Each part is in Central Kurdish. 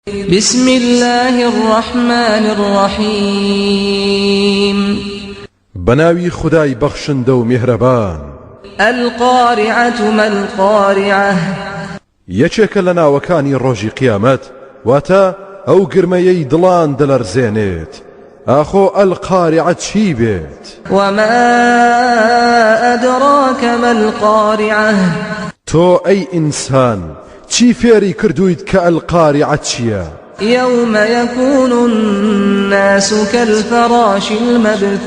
بسم الله الرحمن الرحيم بناوي خداي بخشندو مهربان القارعة ما القارعة يچێکە لە ناوەکانی ڕۆژی قیامەت واتە ئەو گرمەیەی دڵان دەلەرزێنێت ئاخۆ القارعة چی بێت وما أدراك ما القارعة تۆ ئەی ئینسان چی فێری کردوویت کە القارعة چییە يوم يكون الناس كالفراش المبثوث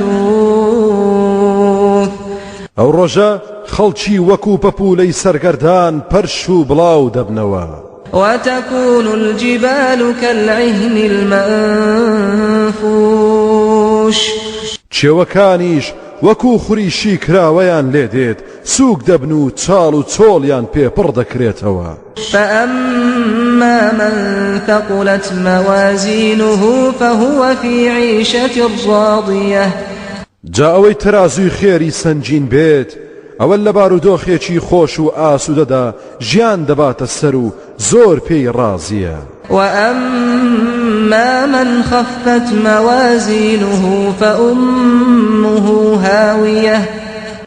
ئەو ڕۆژە خەڵکی وەکو پەپوولەی سەرگەردان پەرش و بڵاو دەبنەوە وتكون الجبال كالعهن المنفوش چێوەکانیش وەکو خوریشی کراوەیان لێ دێت سووک دەبن و چاڵ و چۆڵیان پێپڕ دەکرێتەوە فأما من ثقلت موازينه فهو في عيشة راضية جا ئەوەی تەرازووی خێری سەنجین بێت ئەوە لە بارودۆخێکی خۆش و ئاسوودەدا ژیان دەباتە سەر و زۆر پێی ڕازیە وأما من خفت موازينه فأمه هاوية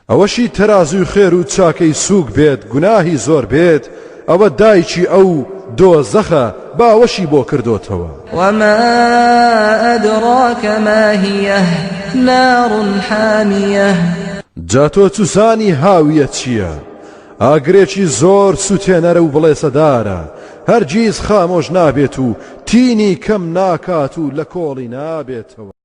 ئەوەشی تەرازووی خێر و چاکەی سووک بێت گوناهی زۆر بێت ئەوە دایکی ئەو دۆزەخە باوەشی بۆ کردوتەوە وما أدراك ما هي نار حامية جا تۆ چوسانی هاویە چییە ئاگرێکی زۆر سوتێنەرە و بڵێسەدارە هەرگیز خامۆش نابێت و تینی کەم ناکات و لە کۆڵی نابێتەوە